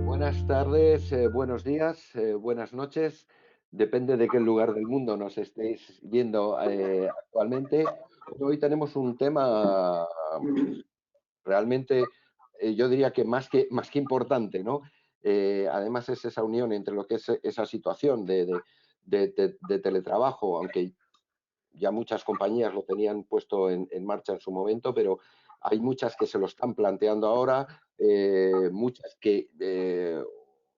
Buenas tardes, buenos días, buenas noches. Depende de qué lugar del mundo nos estéis viendo actualmente. Hoy tenemos un tema realmente, yo diría que más que importante, ¿no? Además es esa unión entre lo que es esa situación de teletrabajo, aunque ya muchas compañías lo tenían puesto en marcha en su momento, pero hay muchas que se lo están planteando ahora, muchas que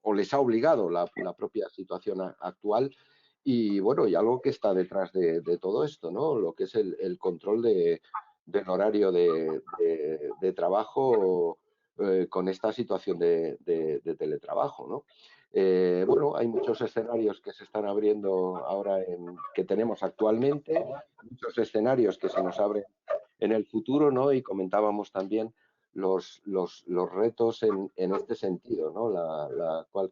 o les ha obligado la propia situación actual. Y bueno, y algo que está detrás de todo esto, ¿no? Lo que es el control del horario de trabajo con esta situación de teletrabajo, ¿no? Bueno, hay muchos escenarios que se están abriendo ahora, que tenemos actualmente, muchos escenarios que se nos abren en el futuro, ¿no? Y comentábamos también los retos en este sentido, ¿no?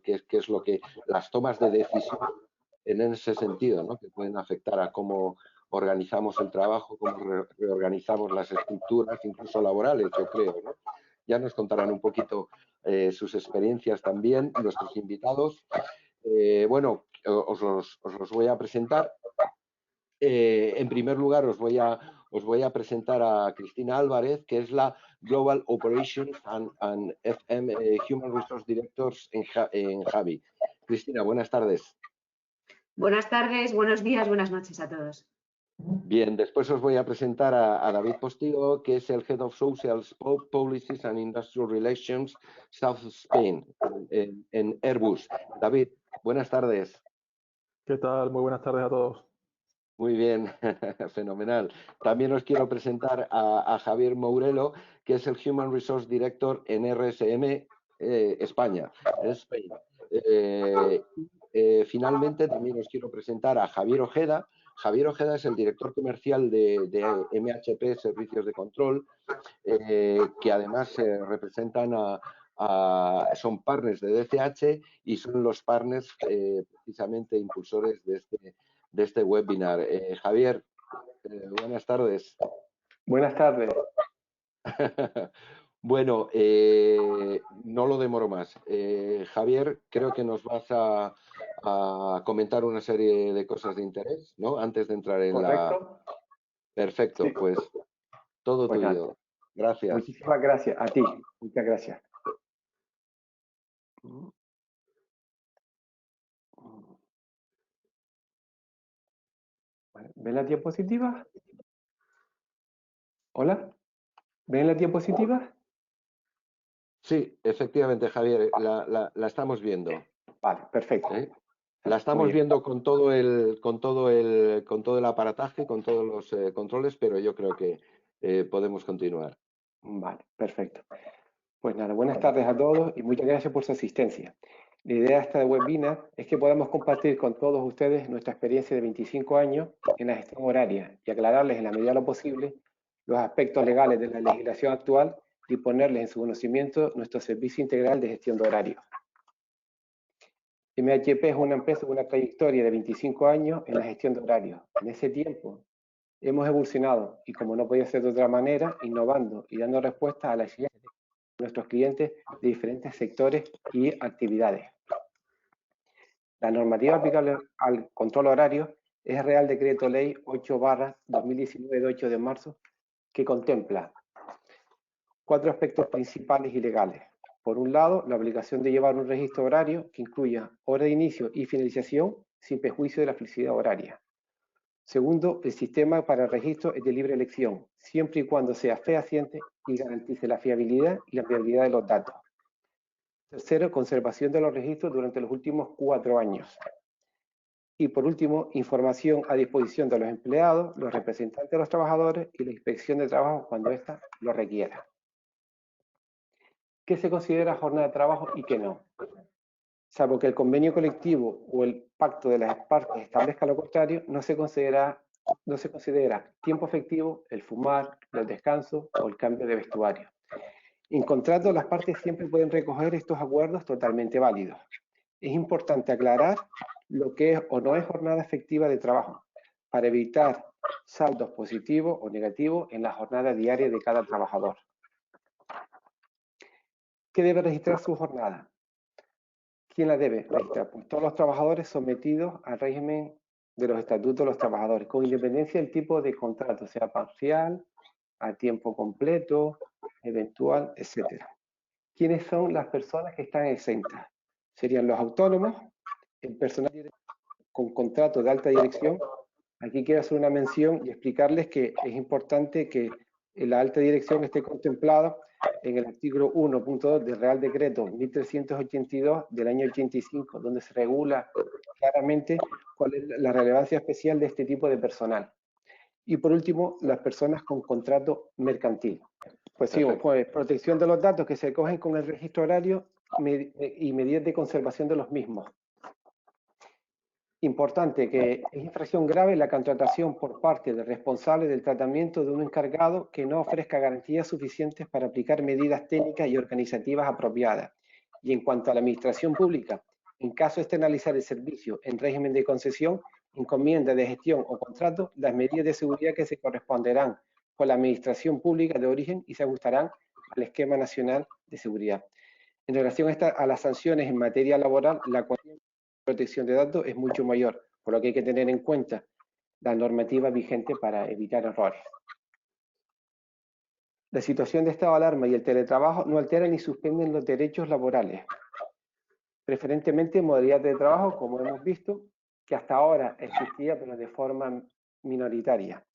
Qué es lo que las tomas de decisión en ese sentido, ¿no? Que pueden afectar a cómo organizamos el trabajo, cómo reorganizamos las estructuras, incluso laborales, yo creo, ¿no? Ya nos contarán un poquito sus experiencias también, nuestros invitados. Bueno, os los voy a presentar. En primer lugar, os voy a presentar a Cristina Álvarez, que es la Global Operations and FM Human Resource Directors en Javi. Cristina, buenas tardes. Buenas tardes, buenos días, buenas noches a todos. Bien, después os voy a presentar a David Postigo, que es el Head of Social Policies and Industrial Relations South Spain en Airbus. David, buenas tardes. ¿Qué tal? Muy buenas tardes a todos. Muy bien, fenomenal. También os quiero presentar a Javier Mourelo, que es el Human Resource Director en RSM España. Finalmente, también os quiero presentar a Javier Ojeda. Javier Ojeda es el director comercial de MHP Servicios de Control, que además representan son partners de DCH y son los partners precisamente impulsores de este webinar. Javier, buenas tardes. Buenas tardes. Bueno, no lo demoro más. Javier, creo que nos vas a comentar una serie de cosas de interés, ¿no? Antes de entrar en ¿Correcto? Perfecto, Sí. pues todo Pues tuyo. Gracias. Muchísimas gracias a ti. Muchas gracias. ¿Ven la diapositiva? ¿Hola? ¿Ven la diapositiva? Sí, efectivamente, Javier, la estamos viendo. Vale, perfecto. La estamos viendo con todo el aparataje, con todos los controles, pero yo creo que podemos continuar. Vale, perfecto. Pues nada, buenas tardes a todos y muchas gracias por su asistencia. La idea de esta webinar es que podamos compartir con todos ustedes nuestra experiencia de 25 años en la gestión horaria y aclararles en la medida de lo posible los aspectos legales de la legislación actual y ponerles en su conocimiento nuestro servicio integral de gestión de horarios. MHP es una empresa con una trayectoria de 25 años en la gestión de horarios. En ese tiempo hemos evolucionado y, como no podía ser de otra manera, innovando y dando respuesta a las exigencias de nuestros clientes de diferentes sectores y actividades. La normativa aplicable al control horario es el Real Decreto Ley 8/2019 de 8 de marzo, que contempla 4 aspectos principales y legales. Por un lado, la obligación de llevar un registro horario que incluya hora de inicio y finalización sin perjuicio de la flexibilidad horaria. Segundo, el sistema para el registro es de libre elección, siempre y cuando sea fehaciente y garantice la fiabilidad y la fiabilidad de los datos. Tercero, conservación de los registros durante los últimos 4 años. Y por último, información a disposición de los empleados, los representantes de los trabajadores y la inspección de trabajo cuando ésta lo requiera. ¿Qué se considera jornada de trabajo y qué no? Salvo que el convenio colectivo o el pacto de las partes establezca lo contrario, no se considera tiempo efectivo el fumar, el descanso o el cambio de vestuario. En contrato, las partes siempre pueden recoger estos acuerdos totalmente válidos. Es importante aclarar lo que es o no es jornada efectiva de trabajo, para evitar saldos positivos o negativos en la jornada diaria de cada trabajador. ¿Qué debe registrar su jornada? ¿Quién la debe registrar? Pues todos los trabajadores sometidos al régimen de los estatutos de los trabajadores, con independencia del tipo de contrato, sea parcial, a tiempo completo, eventual, etc. ¿Quiénes son las personas que están exentas? Serían los autónomos, el personal con contrato de alta dirección. Aquí quiero hacer una mención y explicarles que es importante que la alta dirección esté contemplada en el artículo 1.2 del Real Decreto 1382 del año 85, donde se regula claramente cuál es la relevancia especial de este tipo de personal. Y por último, las personas con contrato mercantil. Pues sí, pues protección de los datos que se cogen con el registro horario y medidas de conservación de los mismos. Importante que es infracción grave la contratación por parte del responsable del tratamiento de un encargado que no ofrezca garantías suficientes para aplicar medidas técnicas y organizativas apropiadas. Y en cuanto a la administración pública, en caso de externalizar el servicio en régimen de concesión, encomienda de gestión o contrato, las medidas de seguridad que se corresponderán por la administración pública de origen y se ajustarán al esquema nacional de seguridad. En relación a las sanciones en materia laboral, la cuantía de protección de datos es mucho mayor, por lo que hay que tener en cuenta la normativa vigente para evitar errores. La situación de estado de alarma y el teletrabajo no alteran ni suspenden los derechos laborales. Preferentemente en modalidad de trabajo, como hemos visto, que hasta ahora existía, pero de forma minoritaria.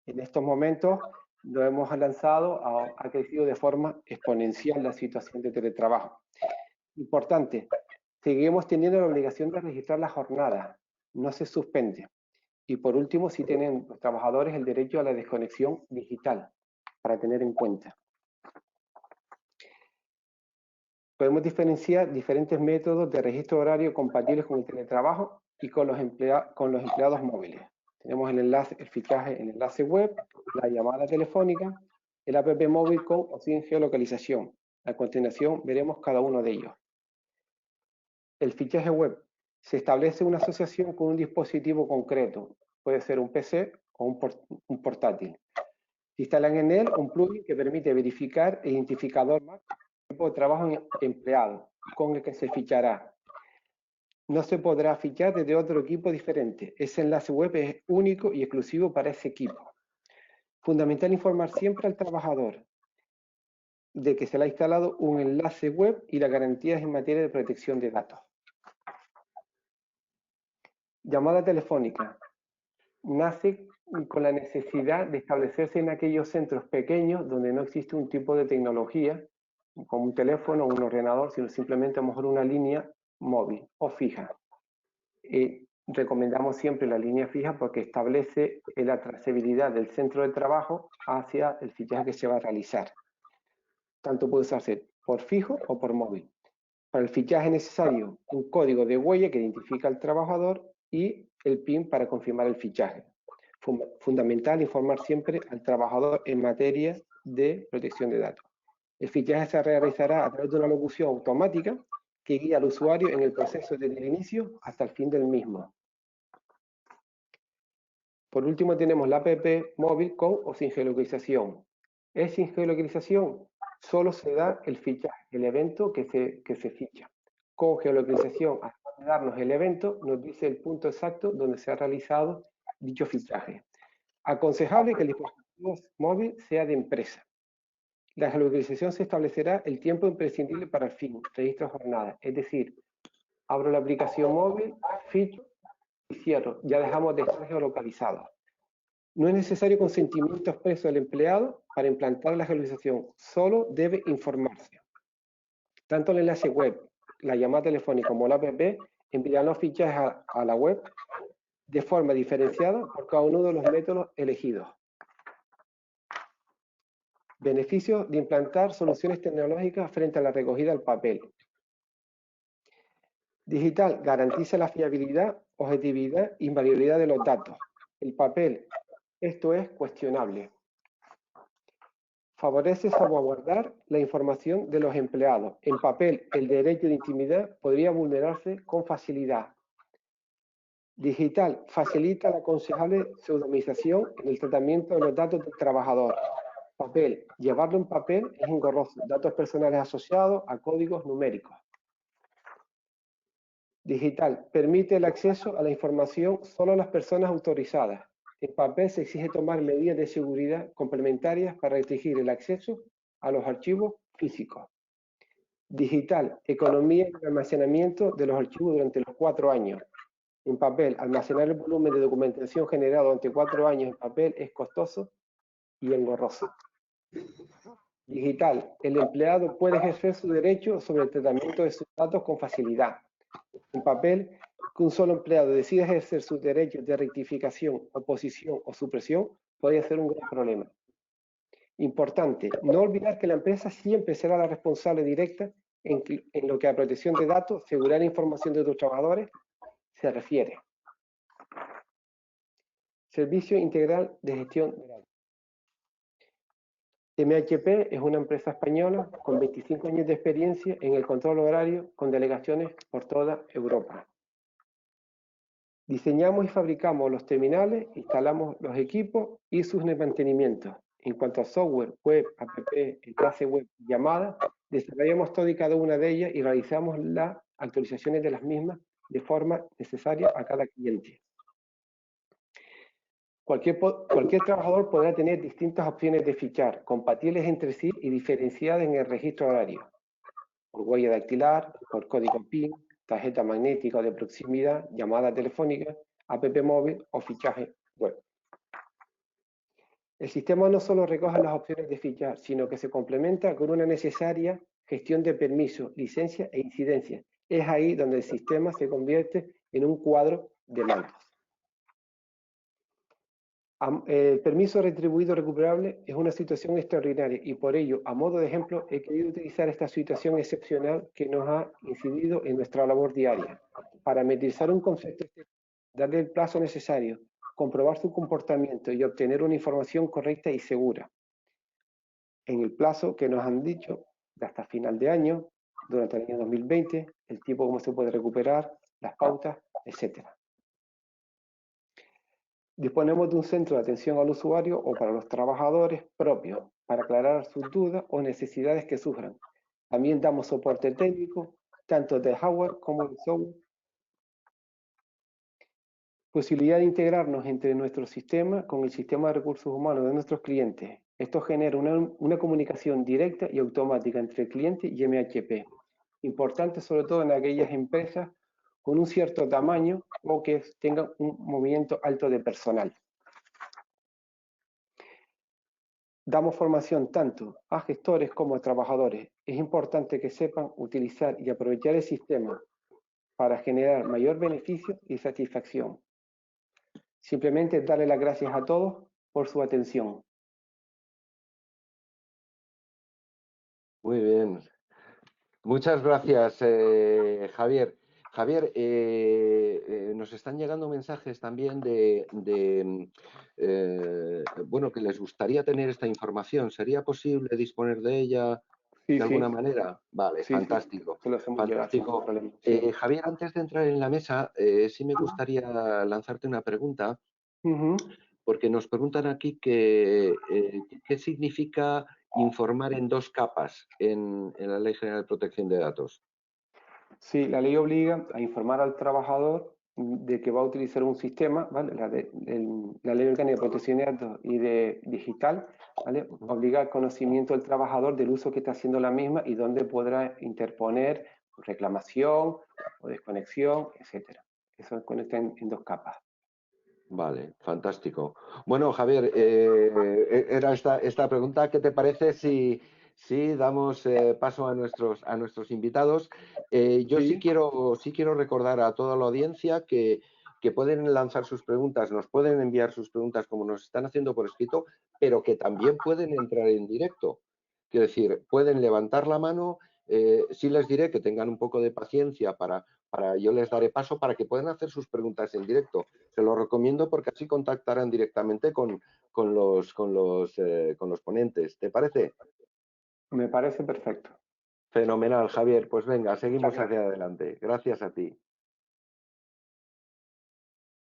En estos momentos lo hemos lanzado, ha crecido de forma exponencial la situación de teletrabajo. Importante, seguimos teniendo la obligación de registrar la jornada, no se suspende. Y por último, sí tienen los trabajadores el derecho a la desconexión digital, para tener en cuenta. Podemos diferenciar diferentes métodos de registro horario compatibles con el teletrabajo y con los empleados móviles. Tenemos el fichaje en enlace web, la llamada telefónica, el app móvil con o sin geolocalización. A continuación veremos cada uno de ellos. El fichaje web. Se establece una asociación con un dispositivo concreto. Puede ser un PC o un portátil. Se instalan en él un plugin que permite verificar el identificador tipo de trabajo empleado con el que se fichará. No se podrá fichar desde otro equipo diferente. Ese enlace web es único y exclusivo para ese equipo. Fundamental informar siempre al trabajador de que se le ha instalado un enlace web y las garantías en materia de protección de datos. Llamada telefónica. Nace con la necesidad de establecerse en aquellos centros pequeños donde no existe un tipo de tecnología, como un teléfono o un ordenador, sino simplemente a lo mejor una línea móvil o fija. Recomendamos siempre la línea fija porque establece la trazabilidad del centro de trabajo hacia el fichaje que se va a realizar. Tanto puede usarse por fijo o por móvil. Para el fichaje es necesario un código de huella que identifica al trabajador y el PIN para confirmar el fichaje. Fundamental informar siempre al trabajador en materia de protección de datos. El fichaje se realizará a través de una locución automática que guía al usuario en el proceso desde el inicio hasta el fin del mismo. Por último tenemos la app móvil con o sin geolocalización. Es sin geolocalización, solo se da el fichaje, el evento que se ficha. Con geolocalización, al darnos el evento, nos dice el punto exacto donde se ha realizado dicho fichaje. Aconsejable que el dispositivo móvil sea de empresa. La geolocalización se establecerá el tiempo imprescindible para el fin, registro jornada. Es decir, abro la aplicación móvil, ficho y cierro. Ya dejamos de estar geolocalizados. No es necesario consentimiento expreso del empleado para implantar la geolocalización. Solo debe informarse. Tanto el enlace web, la llamada telefónica como la app enviarán los fichajes a la web de forma diferenciada por cada uno de los métodos elegidos. Beneficios de implantar soluciones tecnológicas frente a la recogida al papel. Digital garantiza la fiabilidad, objetividad e invariabilidad de los datos. El papel, esto es cuestionable. Favorece salvaguardar la información de los empleados. En papel, el derecho de intimidad podría vulnerarse con facilidad. Digital facilita la aconsejable pseudonimización en el tratamiento de los datos del trabajador. Papel, llevarlo en papel es engorroso, datos personales asociados a códigos numéricos. Digital, permite el acceso a la información solo a las personas autorizadas. En papel se exige tomar medidas de seguridad complementarias para restringir el acceso a los archivos físicos. Digital, economía en el almacenamiento de los archivos durante los 4 años. En papel, almacenar el volumen de documentación generado durante 4 años en papel es costoso y engorroso. Digital, el empleado puede ejercer su derecho sobre el tratamiento de sus datos con facilidad. En papel, que un solo empleado decida ejercer sus derechos de rectificación, oposición o supresión puede ser un gran problema. Importante, no olvidar que la empresa siempre será la responsable directa en lo que a protección de datos, seguridad de información de los trabajadores se refiere. Servicio Integral de Gestión de Datos. MHP es una empresa española con 25 años de experiencia en el control horario con delegaciones por toda Europa. Diseñamos y fabricamos los terminales, instalamos los equipos y sus mantenimientos. En cuanto a software, web, app, enlace web, llamadas, desarrollamos toda y cada una de ellas y realizamos las actualizaciones de las mismas de forma necesaria a cada cliente. Cualquier trabajador podrá tener distintas opciones de fichar, compatibles entre sí y diferenciadas en el registro horario. Por huella dactilar, por código PIN, tarjeta magnética o de proximidad, llamada telefónica, app móvil o fichaje web. El sistema no solo recoge las opciones de fichar, sino que se complementa con una necesaria gestión de permisos, licencias e incidencias. Es ahí donde el sistema se convierte en un cuadro de mandos. El permiso retribuido recuperable es una situación extraordinaria y por ello, a modo de ejemplo, he querido utilizar esta situación excepcional que nos ha incidido en nuestra labor diaria para metrizar un concepto, darle el plazo necesario, comprobar su comportamiento y obtener una información correcta y segura. En el plazo que nos han dicho, de hasta final de año, durante el año 2020, el tiempo cómo se puede recuperar, las pautas, etc. Disponemos de un centro de atención al usuario o para los trabajadores propios para aclarar sus dudas o necesidades que sufran. También damos soporte técnico, tanto de hardware como de software. Posibilidad de integrarnos entre nuestro sistema con el sistema de recursos humanos de nuestros clientes. Esto genera una comunicación directa y automática entre el cliente y MHP. Importante sobre todo en aquellas empresas con un cierto tamaño o que tengan un movimiento alto de personal. Damos formación tanto a gestores como a trabajadores. Es importante que sepan utilizar y aprovechar el sistema para generar mayor beneficio y satisfacción. Simplemente darle las gracias a todos por su atención. Muy bien. Muchas gracias, Javier. Javier, nos están llegando mensajes también bueno, que les gustaría tener esta información. ¿Sería posible disponer de ella de alguna manera? Vale, Sí, fantástico. se lo hacemos llegar sin Fantástico. problema. Sí. Javier, antes de entrar en la mesa, sí me gustaría lanzarte una pregunta, porque nos preguntan aquí qué significa informar en 2 capas en la Ley General de Protección de Datos. Sí, la ley obliga a informar al trabajador de que va a utilizar un sistema, ¿vale? La Ley Orgánica de Protección de Datos y de Digital, ¿vale? Obliga al conocimiento del trabajador del uso que está haciendo la misma y dónde podrá interponer reclamación o desconexión, etc. Eso conecta en 2 capas. Vale, fantástico. Bueno, Javier, era esta pregunta. ¿Qué te parece si damos paso a nuestros invitados? Yo sí quiero recordar a toda la audiencia que pueden lanzar sus preguntas, nos pueden enviar sus preguntas como nos están haciendo por escrito, pero que también pueden entrar en directo. Quiero decir, pueden levantar la mano. Sí les diré que tengan un poco de paciencia yo les daré paso para que puedan hacer sus preguntas en directo. Se lo recomiendo porque así contactarán directamente con los ponentes. ¿Te parece? Me parece perfecto. Fenomenal, Javier. Pues venga, seguimos hacia adelante. Gracias a ti.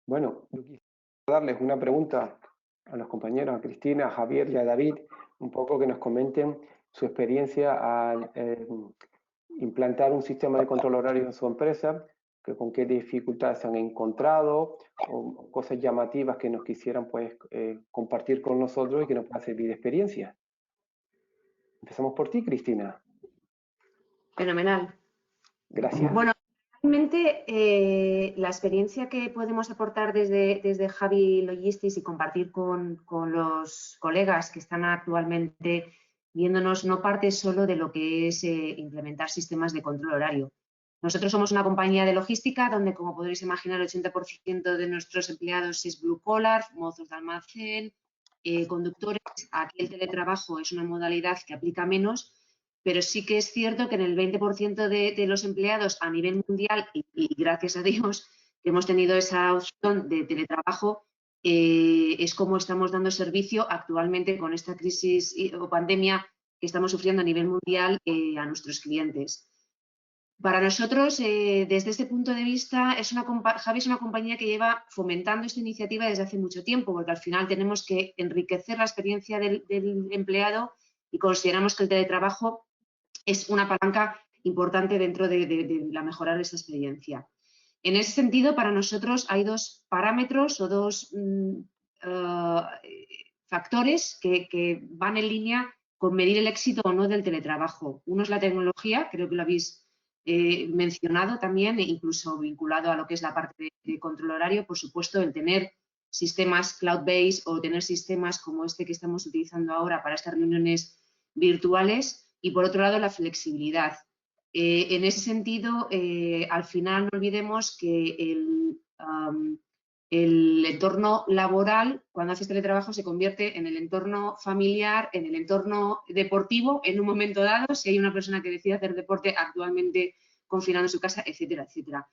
Bueno, yo quisiera darles una pregunta a los compañeros, a Cristina, a Javier y a David, un poco que nos comenten su experiencia al implantar un sistema de control horario en su empresa, que con qué dificultades se han encontrado, o cosas llamativas que nos quisieran pues, compartir con nosotros y que nos pueda servir de experiencia. Empezamos por ti, Cristina. Fenomenal. Gracias. Bueno, realmente la experiencia que podemos aportar desde Javi Logistics y compartir con los colegas que están actualmente viéndonos no parte solo de lo que es implementar sistemas de control horario. Nosotros somos una compañía de logística donde, como podréis imaginar, el 80% de nuestros empleados es blue collar, mozos de almacén, conductores. Aquí el teletrabajo es una modalidad que aplica menos, pero sí que es cierto que en el 20% de los empleados a nivel mundial, y gracias a Dios que hemos tenido esa opción de teletrabajo, es como estamos dando servicio actualmente con esta crisis o pandemia que estamos sufriendo a nivel mundial a nuestros clientes. Para nosotros, desde este punto de vista, Javi es una compañía que lleva fomentando esta iniciativa desde hace mucho tiempo, porque al final tenemos que enriquecer la experiencia del empleado y consideramos que el teletrabajo es una palanca importante dentro de la mejora de esta experiencia. En ese sentido, para nosotros hay dos parámetros o dos factores que van en línea con medir el éxito o no del teletrabajo. Uno es la tecnología, creo que lo habéis mencionado también, e incluso vinculado a lo que es la parte de control horario, por supuesto, el tener sistemas cloud-based o tener sistemas como este que estamos utilizando ahora para estas reuniones virtuales, y por otro lado la flexibilidad. En ese sentido, al final no olvidemos que el entorno laboral, cuando haces teletrabajo, se convierte en el entorno familiar, en el entorno deportivo, en un momento dado, si hay una persona que decide hacer deporte actualmente confinado en su casa, etcétera, etcétera.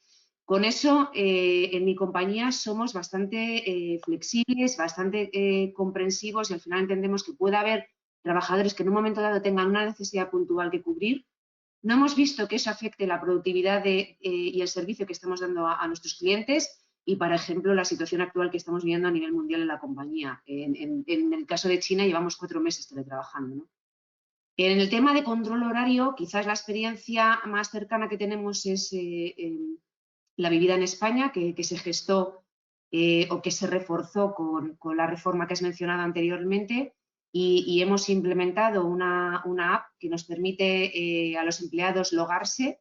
Con eso, en mi compañía somos bastante flexibles, bastante comprensivos, y al final entendemos que puede haber trabajadores que en un momento dado tengan una necesidad puntual que cubrir. No hemos visto que eso afecte la productividad y el servicio que estamos dando a nuestros clientes, y, por ejemplo, la situación actual que estamos viviendo a nivel mundial en la compañía. En el caso de China llevamos 4 meses teletrabajando, ¿no? En el tema de control horario, quizás la experiencia más cercana que tenemos es la vivida en España, que se gestó o que se reforzó con la reforma que has mencionado anteriormente, y hemos implementado una app que nos permite a los empleados logarse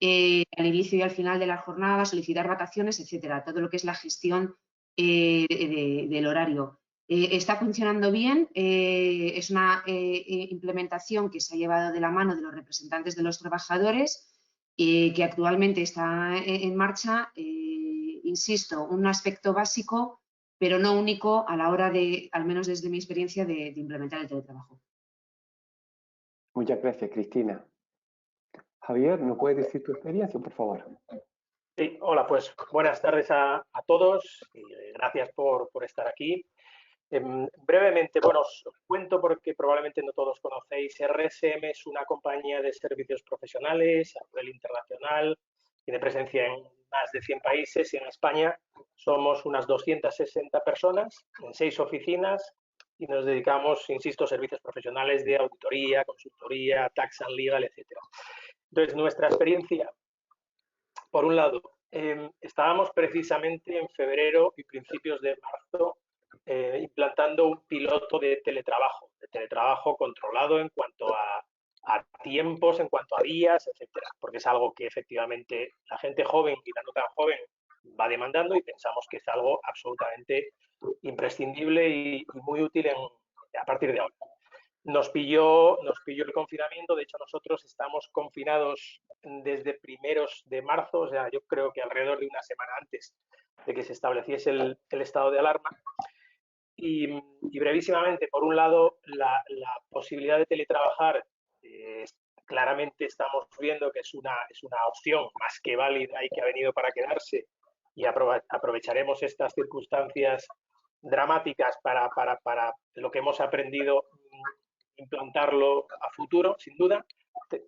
al inicio y al final de la jornada, solicitar vacaciones, etcétera, todo lo que es la gestión del horario. Está funcionando bien, es una implementación que se ha llevado de la mano de los representantes de los trabajadores, que actualmente está en marcha. Insisto, un aspecto básico, pero no único a la hora de, al menos desde mi experiencia, de implementar el teletrabajo. Muchas gracias, Cristina. Javier, ¿nos puedes decir tu experiencia, por favor? Sí, hola, pues buenas tardes a todos y gracias por estar aquí. Brevemente, bueno, os cuento porque probablemente no todos conocéis. RSM es una compañía de servicios profesionales a nivel internacional, tiene presencia en más de 100 países y en España somos unas 260 personas en 6 oficinas y nos dedicamos, insisto, a servicios profesionales de auditoría, consultoría, tax and legal, etc. Entonces, nuestra experiencia, por un lado, estábamos precisamente en febrero y principios de marzo implantando un piloto de teletrabajo controlado en cuanto a tiempos, en cuanto a días, etcétera, porque es algo que efectivamente la gente joven y la no tan joven va demandando y pensamos que es algo absolutamente imprescindible y muy útil a partir de ahora. Nos pilló el confinamiento, de hecho nosotros estamos confinados desde primeros de marzo, o sea, yo creo que alrededor de una semana antes de que se estableciese el estado de alarma. Y brevísimamente, por un lado, la posibilidad de teletrabajar, claramente estamos viendo que es una opción más que válida y que ha venido para quedarse, y aprovecharemos estas circunstancias dramáticas para lo que hemos aprendido, implantarlo a futuro, sin duda.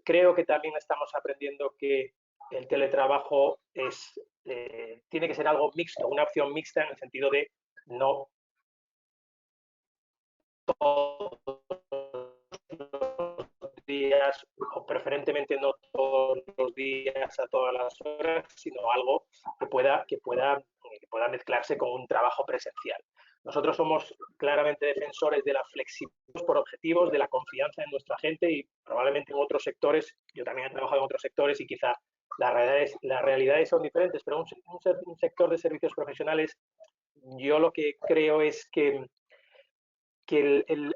Creo que también estamos aprendiendo que el teletrabajo es tiene que ser algo mixto, una opción mixta en el sentido de no todos los días, o preferentemente no todos los días a todas las horas, sino algo que pueda mezclarse con un trabajo presencial. Nosotros somos claramente defensores de la flexibilidad por objetivos, de la confianza en nuestra gente, y probablemente en otros sectores, yo también he trabajado en otros sectores y quizá las realidades son diferentes, pero un sector de servicios profesionales, yo lo que creo es que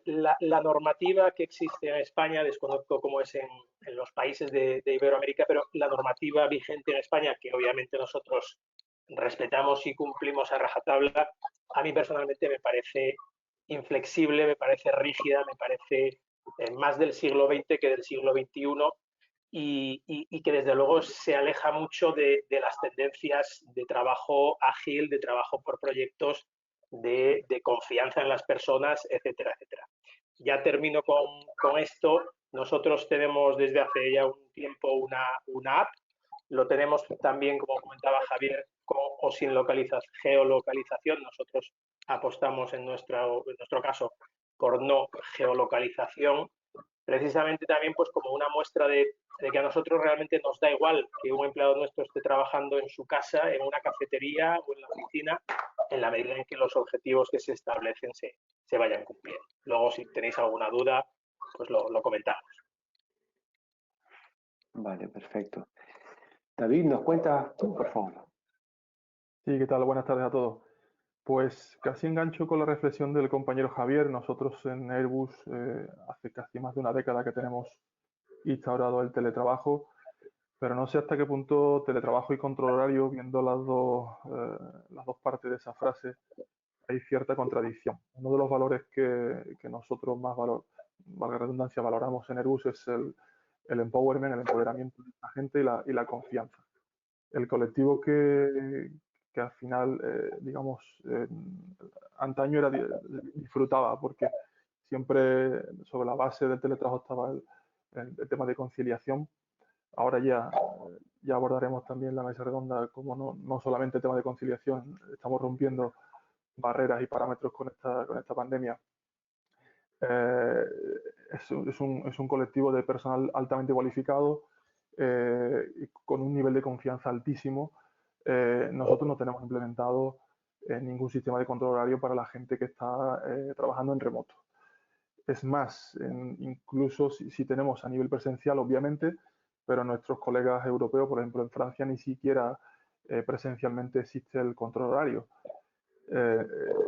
la normativa que existe en España, desconozco cómo es en los países de Iberoamérica, pero la normativa vigente en España, que obviamente nosotros respetamos y cumplimos a rajatabla, a mí personalmente me parece inflexible, me parece rígida, me parece más del siglo XX que del siglo XXI, y que desde luego se aleja mucho de las tendencias de trabajo ágil, de trabajo por proyectos, de confianza en las personas, etcétera, etcétera. Ya termino con esto. Nosotros tenemos desde hace ya un tiempo una app. Lo tenemos también, como comentaba Javier, con o sin geolocalización. Nosotros apostamos en nuestro caso por no geolocalización, precisamente también pues como una muestra de que a nosotros realmente nos da igual que un empleado nuestro esté trabajando en su casa, en una cafetería o en la oficina, en la medida en que los objetivos que se establecen se vayan cumpliendo. Luego, si tenéis alguna duda, pues lo comentamos. Vale, perfecto. David, ¿nos cuentas tú, por favor? Sí, ¿qué tal? Buenas tardes a todos. Pues casi engancho con la reflexión del compañero Javier. Nosotros en Airbus hace casi más de una década que tenemos instaurado el teletrabajo, pero no sé hasta qué punto teletrabajo y control horario, viendo las dos partes de esa frase, hay cierta contradicción. Uno de los valores que nosotros más valga la redundancia, valoramos en Airbus es el empowerment, el empoderamiento de la gente y la confianza. El colectivo que al final, digamos, antaño disfrutaba, porque siempre sobre la base del teletrabajo estaba el tema de conciliación. Ahora ya abordaremos también la mesa redonda, como no solamente el tema de conciliación, estamos rompiendo barreras y parámetros con esta pandemia. Es un colectivo de personal altamente cualificado, y con un nivel de confianza altísimo. Nosotros no tenemos implementado ningún sistema de control horario para la gente que está trabajando en remoto. Es más, incluso si tenemos a nivel presencial, obviamente, pero nuestros colegas europeos, por ejemplo en Francia, ni siquiera presencialmente existe el control horario.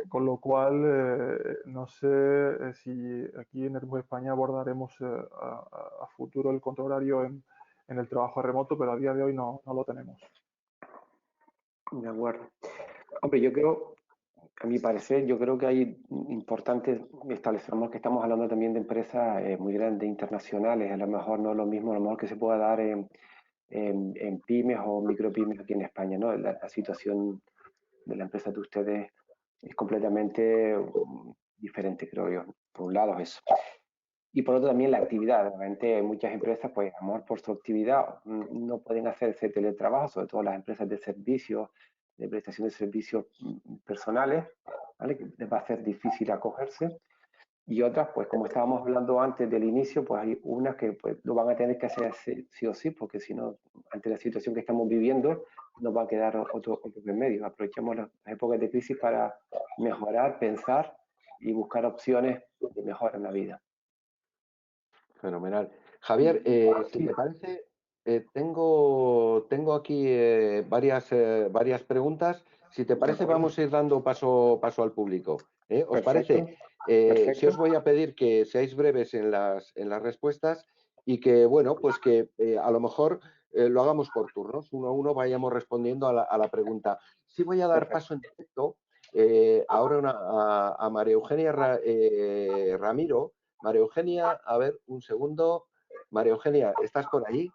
Con lo cual, no sé si aquí en Airbus España abordaremos a futuro el control horario en el trabajo remoto, pero a día de hoy no lo tenemos. De acuerdo. Hombre, yo creo, a mi parecer, yo creo que hay importantes, establecemos que estamos hablando también de empresas muy grandes, internacionales, a lo mejor no es lo mismo, a lo mejor que se pueda dar en pymes o micropymes aquí en España, ¿no? La situación de la empresa de ustedes es completamente diferente, creo yo. Por un lado eso. Y por otro también la actividad. Realmente muchas empresas, pues, a lo mejor por su actividad no pueden hacer ese teletrabajo, sobre todo las empresas de servicios, de prestación de servicios personales, ¿vale? Que les va a ser difícil acogerse. Y otras, pues como estábamos hablando antes del inicio, pues hay unas que pues, lo van a tener que hacer sí o sí, porque si no, ante la situación que estamos viviendo, nos va a quedar otro remedio. Aprovechemos las épocas de crisis para mejorar, pensar y buscar opciones de mejora en la vida. Fenomenal. Javier, si te parece, tengo aquí varias preguntas. Si te parece, vamos a ir dando paso al público. ¿Os parece? Si os voy a pedir que seáis breves en las respuestas y que, bueno, pues que a lo mejor lo hagamos por turnos, uno a uno vayamos respondiendo a la pregunta. Sí voy a dar paso en directo ahora a María Eugenia Ramiro. María Eugenia, a ver, un segundo. María Eugenia, ¿estás por ahí?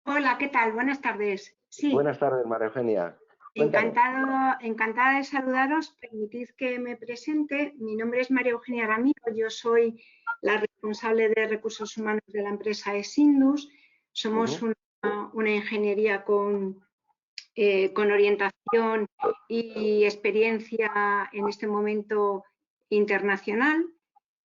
Hola, ¿qué tal? Buenas tardes. Sí. Buenas tardes, María Eugenia. Encantada de saludaros. Permitid que me presente. Mi nombre es María Eugenia Ramiro. Yo soy la responsable de recursos humanos de la empresa Esindus. Somos una ingeniería con con orientación y experiencia en este momento internacional.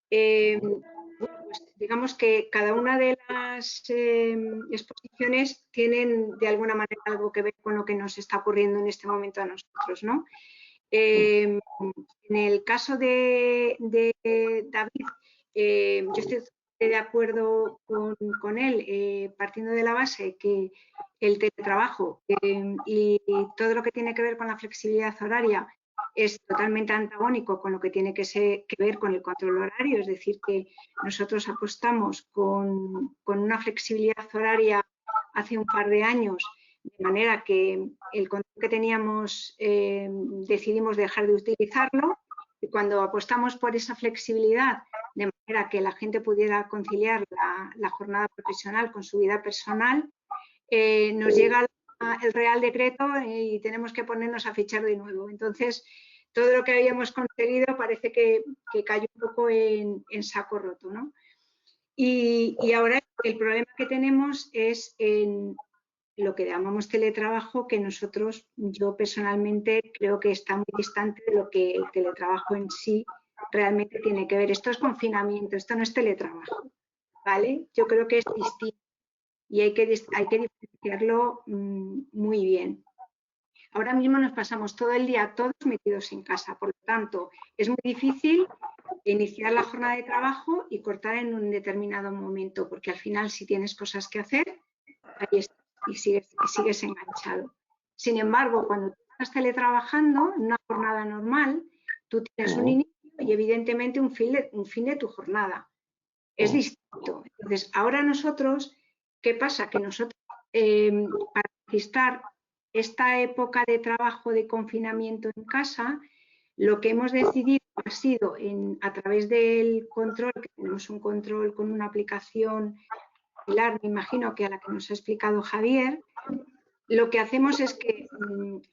Pues digamos que cada una de las exposiciones tienen de alguna manera algo que ver con lo que nos está ocurriendo en este momento a nosotros, ¿no? En el caso de David, yo estoy de acuerdo con él, partiendo de la base que el teletrabajo y todo lo que tiene que ver con la flexibilidad horaria es totalmente antagónico con lo que tiene que ver con el control horario, es decir, que nosotros apostamos con una flexibilidad horaria hace un par de años, de manera que el control que teníamos decidimos dejar de utilizarlo, y cuando apostamos por esa flexibilidad, de manera que la gente pudiera conciliar la jornada profesional con su vida personal, nos llega el Real Decreto y tenemos que ponernos a fichar de nuevo. Entonces, todo lo que habíamos conseguido parece que cayó un poco en saco roto, ¿no? Y ahora el problema que tenemos es en lo que llamamos teletrabajo, que yo personalmente creo que está muy distante de lo que el teletrabajo en sí realmente tiene que ver. Esto es confinamiento, esto no es teletrabajo, ¿vale? Yo creo que es distinto y hay que diferenciarlo muy bien. Ahora mismo nos pasamos todo el día todos metidos en casa, por lo tanto, es muy difícil iniciar la jornada de trabajo y cortar en un determinado momento, porque al final si tienes cosas que hacer, ahí estás y sigues enganchado. Sin embargo, cuando tú estás teletrabajando en una jornada normal, tú tienes un inicio y evidentemente un fin de tu jornada. Es distinto. Entonces, ahora nosotros, ¿qué pasa? Que nosotros, para registrar esta época de trabajo de confinamiento en casa, lo que hemos decidido ha sido, a través del control, que tenemos un control con una aplicación similar, me imagino que a la que nos ha explicado Javier, lo que hacemos es que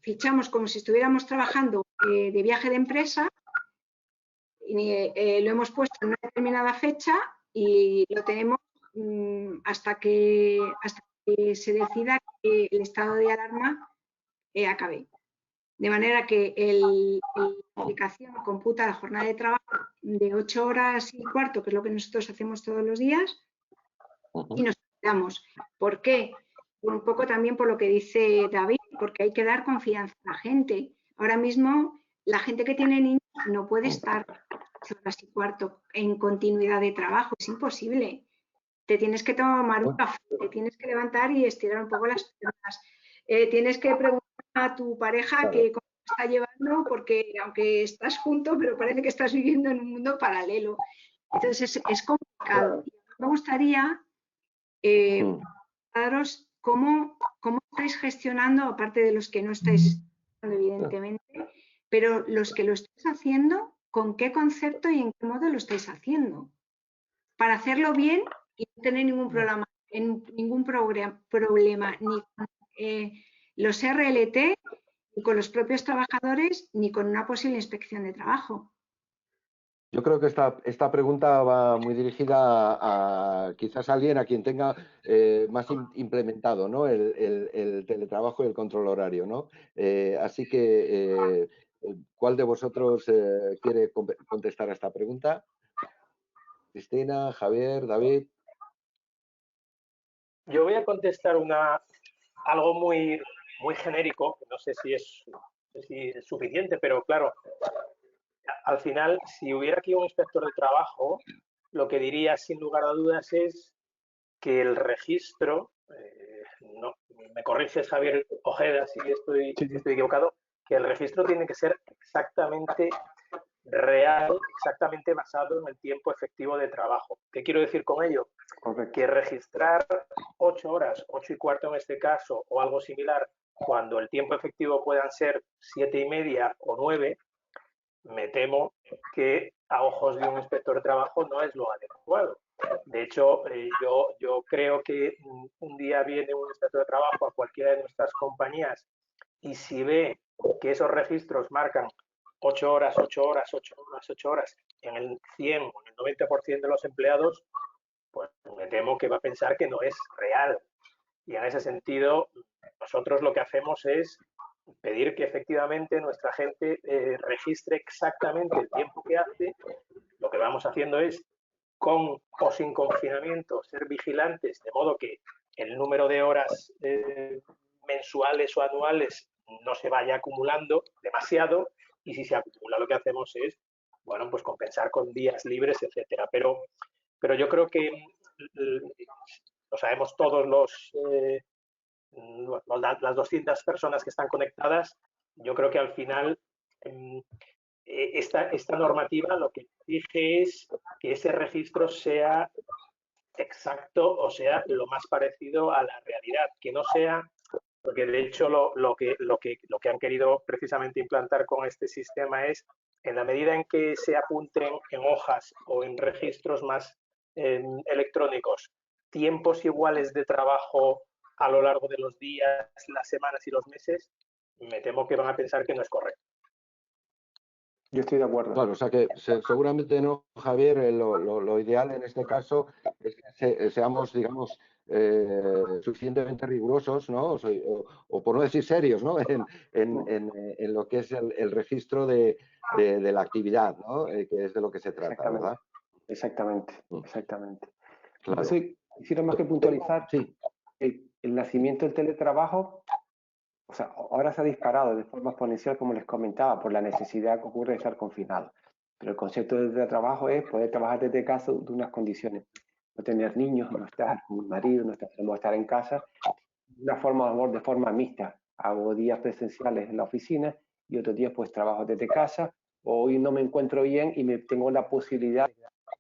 fichamos como si estuviéramos trabajando de viaje de empresa, y, lo hemos puesto en una determinada fecha y lo tenemos hasta que se decida que el estado de alarma acabe. De manera que la aplicación computa la jornada de trabajo de 8 horas y cuarto, que es lo que nosotros hacemos todos los días, y nos quedamos. ¿Por qué? Un poco también por lo que dice David, porque hay que dar confianza a la gente. Ahora mismo, la gente que tiene niños no puede estar 8 horas y cuarto en continuidad de trabajo, es imposible. Te tienes que tomar un café, te tienes que levantar y estirar un poco las piernas. Tienes que preguntar a tu pareja que cómo está llevando, porque aunque estás junto, pero parece que estás viviendo en un mundo paralelo. Entonces es complicado. Me gustaría daros cómo estáis gestionando, aparte de los que no estáis evidentemente, pero los que lo estáis haciendo, ¿con qué concepto y en qué modo lo estáis haciendo? Para hacerlo bien y no tener ningún problema ni con los RLT, ni con los propios trabajadores, ni con una posible inspección de trabajo. Yo creo que esta pregunta va muy dirigida a quizás alguien a quien tenga más implementado, ¿no? el teletrabajo y el control horario, ¿no? Así que, ¿cuál de vosotros quiere contestar a esta pregunta? Cristina, Javier, David. Yo voy a contestar algo muy genérico, no sé si es suficiente, pero claro, al final, si hubiera aquí un inspector de trabajo, lo que diría sin lugar a dudas es que el registro, no, me corriges Javier Ojeda si estoy equivocado, que el registro tiene que ser exactamente real, exactamente basado en el tiempo efectivo de trabajo. ¿Qué quiero decir con ello? Correcto. Que registrar 8 horas, 8 y cuarto en este caso, o algo similar, cuando el tiempo efectivo puedan ser 7 y media o 9, me temo que a ojos de un inspector de trabajo no es lo adecuado. De hecho, yo creo que un día viene un inspector de trabajo a cualquiera de nuestras compañías y si ve que esos registros marcan 8 horas, 8 horas, 8 horas, 8 horas en el 100 o en el 90% de los empleados, pues me temo que va a pensar que no es real. Y en ese sentido, nosotros lo que hacemos es pedir que efectivamente nuestra gente registre exactamente el tiempo que hace. Lo que vamos haciendo es, con o sin confinamiento, ser vigilantes, de modo que el número de horas mensuales o anuales no se vaya acumulando demasiado, y si se acumula lo que hacemos es, bueno, pues compensar con días libres, etcétera. Pero yo creo que lo sabemos todos las 200 personas que están conectadas. Yo creo que al final esta normativa lo que exige es que ese registro sea exacto, o sea, lo más parecido a la realidad, que no sea, porque de hecho lo que han querido precisamente implantar con este sistema es, en la medida en que se apunten en hojas o en registros más electrónicos tiempos iguales de trabajo a lo largo de los días, las semanas y los meses, me temo que van a pensar que no es correcto. Yo estoy de acuerdo. Claro, o sea que seguramente no, Javier, lo ideal en este caso es que seamos, digamos, suficientemente rigurosos, ¿no? O por no decir serios, ¿no? En lo que es el registro de la actividad, ¿no? Que es de lo que se trata, ¿verdad? Exactamente, exactamente. Claro. Por eso quisiera más que puntualizar sí. el nacimiento del teletrabajo. O sea, ahora se ha disparado de forma exponencial, como les comentaba, por la necesidad que ocurre de estar confinado. Pero el concepto de teletrabajo es poder trabajar desde casa de unas condiciones. No tener niños, no estar con un marido, no estar en casa. Una forma de forma mixta. Hago días presenciales en la oficina y otros días pues trabajo desde casa. O hoy no me encuentro bien y tengo la posibilidad de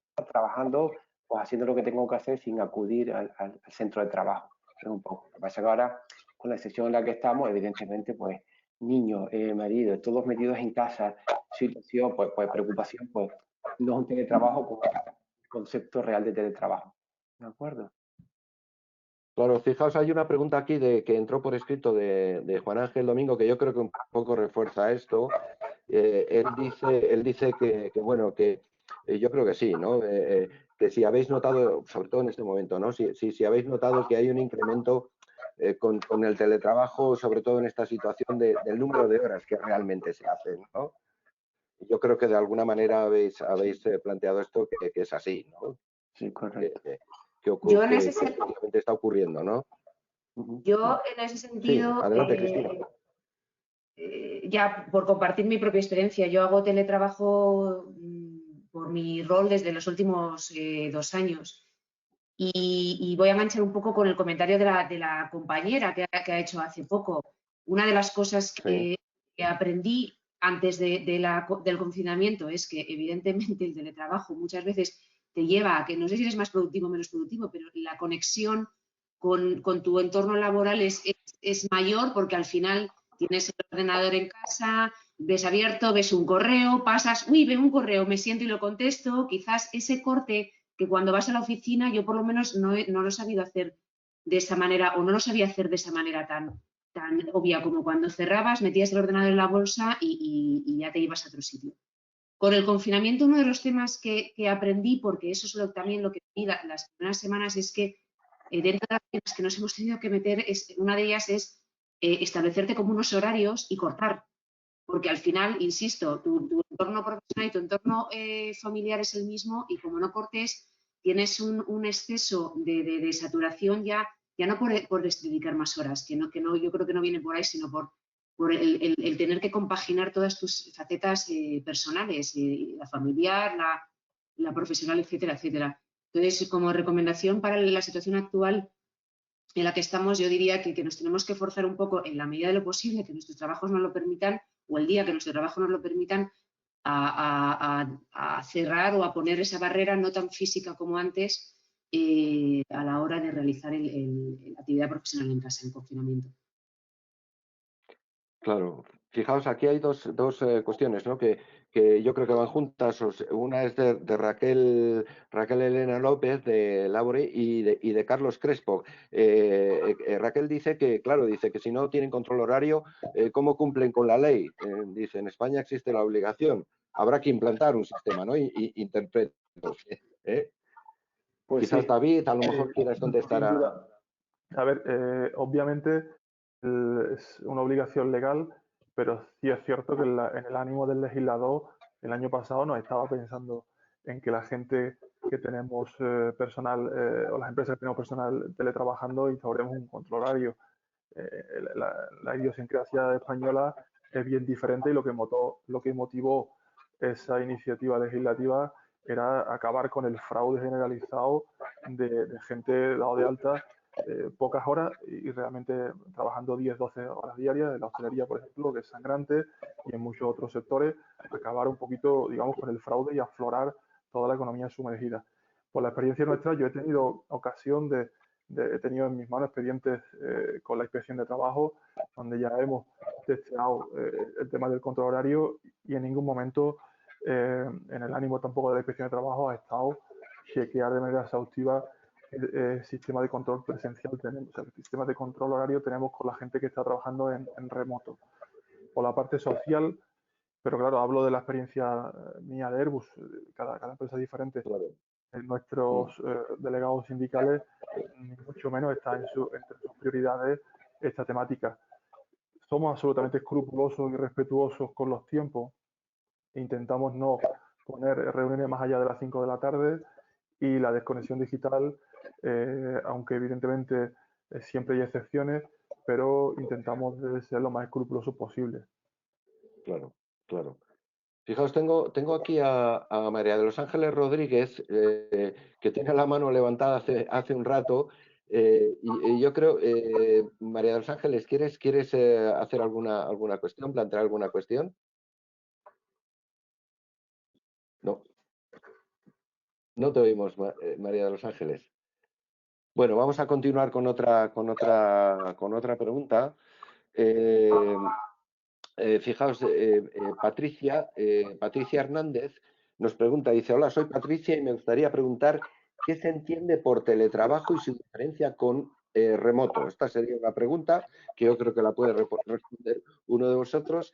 estar trabajando, pues haciendo lo que tengo que hacer sin acudir al centro de trabajo. Es un poco. Lo que pasa es que ahora, con la excepción en la que estamos, evidentemente, pues niños, marido, todos metidos en casa, situación, pues preocupación, pues no es un teletrabajo con el concepto real de teletrabajo. ¿De acuerdo? Claro, fijaos, hay una pregunta aquí que entró por escrito de Juan Ángel Domingo, que yo creo que un poco refuerza esto. Él dice que bueno, que yo creo que sí, ¿no? Que si habéis notado, sobre todo en este momento, ¿no? Si habéis notado que hay un incremento con el teletrabajo, sobre todo en esta situación del número de horas que realmente se hacen, ¿no? Yo creo que de alguna manera habéis planteado esto que es así, ¿no? Sí, correcto. Que efectivamente está ocurriendo, ¿no? Yo en ese sentido, sí, adelante, Cristina. Ya por compartir mi propia experiencia, yo hago teletrabajo por mi rol desde los últimos 2 años y voy a enganchar un poco con el comentario de la compañera que ha hecho hace poco. Una de las cosas que aprendí antes del confinamiento es que evidentemente el teletrabajo muchas veces te lleva a que no sé si eres más productivo o menos productivo, pero la conexión con tu entorno laboral es mayor porque al final tienes el ordenador en casa, ves abierto, ves un correo, pasas, uy, veo un correo, me siento y lo contesto. Quizás ese corte que cuando vas a la oficina yo por lo menos no lo he sabido hacer de esa manera o no lo sabía hacer de esa manera tan obvia como cuando cerrabas, metías el ordenador en la bolsa y ya te ibas a otro sitio. Con el confinamiento, uno de los temas que aprendí, porque eso es también lo que vi las primeras semanas, es que dentro de las cosas que nos hemos tenido que meter, una de ellas es establecerte como unos horarios y cortar. Porque al final, insisto, tu entorno profesional y tu entorno familiar es el mismo y como no cortes, tienes un exceso de saturación ya no por dedicar más horas, que no, yo creo que no viene por ahí, sino por el tener que compaginar todas tus facetas personales, la familiar, la profesional, etcétera, etcétera. Entonces, como recomendación para la situación actual en la que estamos, yo diría que nos tenemos que forzar un poco, en la medida de lo posible, que nuestros trabajos nos lo permitan, o el día que nuestro trabajo nos lo permitan, a cerrar o a poner esa barrera no tan física como antes a la hora de realizar la actividad profesional en casa, en confinamiento. Claro, fijaos, aquí hay dos cuestiones, ¿no? Que yo creo que van juntas. Una es de Raquel Elena López de Labore y de Carlos Crespo. Raquel dice que, claro, dice que si no tienen control horario, ¿cómo cumplen con la ley? Dice, en España existe la obligación. Habrá que implantar un sistema, ¿no? Interpreto. Pues quizás sí. David, a lo mejor quieras contestar A ver, obviamente es una obligación legal, pero sí es cierto que en el ánimo del legislador el año pasado nos estaba pensando en que la gente que tenemos personal o las empresas que tenemos personal teletrabajando instauremos un control horario. La idiosincrasia española es bien diferente y lo que motivó esa iniciativa legislativa era acabar con el fraude generalizado de gente dado de alta pocas horas y realmente trabajando 10, 12 horas diarias, en la hostelería, por ejemplo, que es sangrante, y en muchos otros sectores, acabar un poquito, digamos, con el fraude y aflorar toda la economía sumergida. Por la experiencia nuestra, yo he tenido ocasión he tenido en mis manos expedientes con la inspección de trabajo, donde ya hemos testeado el tema del control horario y en ningún momento, en el ánimo tampoco de la inspección de trabajo, ha estado chequear de manera exhaustiva el sistema de control presencial tenemos, o sea, el sistema de control horario tenemos con la gente que está trabajando en remoto. Por la parte social, pero claro, hablo de la experiencia mía de Airbus, cada empresa es diferente. Claro. Nuestros delegados sindicales, ni mucho menos está entre sus prioridades esta temática. Somos absolutamente escrupulosos y respetuosos con los tiempos. Intentamos no poner reuniones más allá de las 5 de la tarde y la desconexión digital, aunque evidentemente siempre hay excepciones, pero intentamos ser lo más escrupulosos posible. Claro, claro. Fijaos, tengo aquí a María de los Ángeles Rodríguez, que tiene la mano levantada hace un rato, y yo creo, María de los Ángeles, ¿quieres hacer alguna cuestión, plantear alguna cuestión? No, no te oímos, María de los Ángeles. Bueno, vamos a continuar con otra pregunta. Fijaos, Patricia Hernández nos pregunta, dice, hola, soy Patricia y me gustaría preguntar qué se entiende por teletrabajo y su diferencia con remoto. Esta sería una pregunta que yo creo que la puede responder uno de vosotros.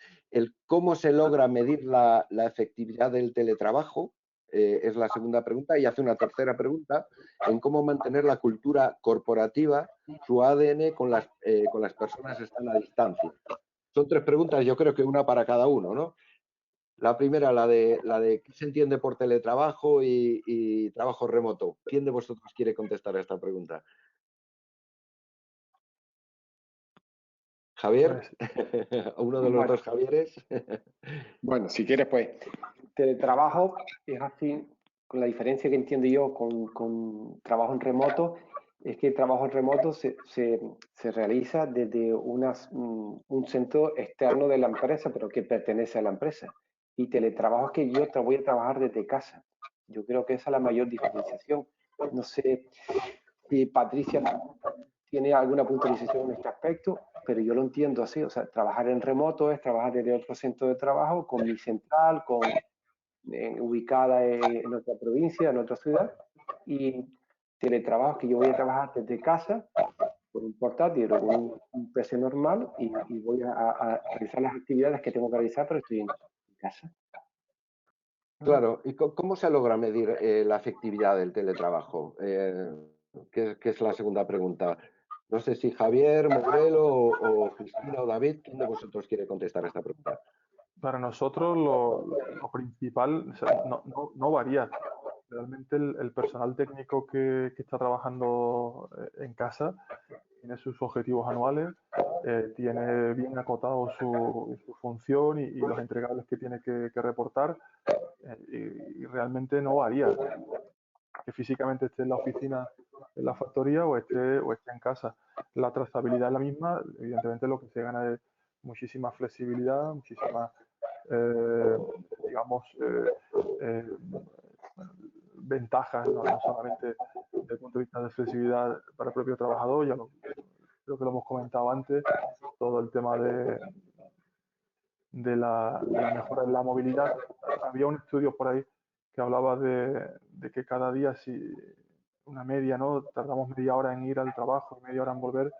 ¿Cómo se logra medir la efectividad del teletrabajo? Es la segunda pregunta, y hace una tercera pregunta en cómo mantener la cultura corporativa, su ADN con las personas que están a distancia. Son tres preguntas, yo creo que una para cada uno, ¿no? La primera, la de qué se entiende por teletrabajo y trabajo remoto. ¿Quién de vosotros quiere contestar a esta pregunta? Javier, uno de los dos Javieres. Bueno, si quieres, pues, teletrabajo es así, con la diferencia que entiendo yo con trabajo en remoto, es que el trabajo en remoto se realiza desde un centro externo de la empresa, pero que pertenece a la empresa. Y teletrabajo es que yo voy a trabajar desde casa. Yo creo que esa es la mayor diferenciación. No sé si Patricia tiene alguna puntualización en este aspecto, pero yo lo entiendo así. O sea, trabajar en remoto es trabajar desde otro centro de trabajo, con mi central, ubicada en otra provincia, en otra ciudad, y teletrabajo que yo voy a trabajar desde casa con un portátil o con un PC normal y voy a realizar las actividades que tengo que realizar, pero estoy en casa. Claro, ¿y cómo se logra medir la efectividad del teletrabajo? Que es la segunda pregunta. No sé si Javier, Morelo o Cristina o David, ¿quién de vosotros quiere contestar esta pregunta? Para nosotros lo principal, o sea, no varía. Realmente el personal técnico que está trabajando en casa tiene sus objetivos anuales, tiene bien acotado su función y los entregables que tiene que reportar, y realmente no varía que físicamente esté en la oficina, en la factoría o esté en casa. La trazabilidad es la misma, evidentemente lo que se gana es muchísima flexibilidad, muchísima, digamos, ventajas, no solamente desde el punto de vista de flexibilidad para el propio trabajador, creo que lo hemos comentado antes, todo el tema de la mejora en la movilidad. Había un estudio por ahí que hablaba de que cada día, si una media, ¿no? Tardamos media hora en ir al trabajo y media hora en volver,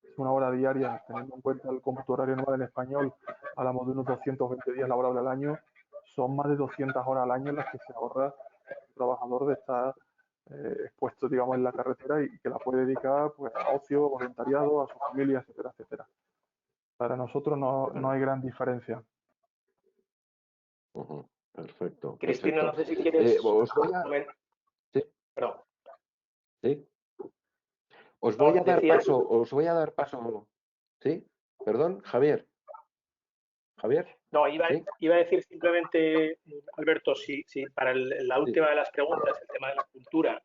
es una hora diaria, teniendo en cuenta el cómputo horario anual en español, hablamos de unos 220 días laborables al año, son más de 200 horas al año en las que se ahorra el trabajador de estar expuesto, digamos, en la carretera y que la puede dedicar pues, a ocio, voluntariado, a su familia, etcétera, etcétera. Para nosotros no hay gran diferencia. Perfecto. Cristina, Perfecto. no sé si quieres... Os voy a... Sí, Perdón. sí. Os No, voy a dar decía... paso. ¿Sí? Perdón, Javier. ¿Javier? No, iba ¿Sí? a decir simplemente, Alberto, si para la Sí. última de las preguntas, el tema de la cultura,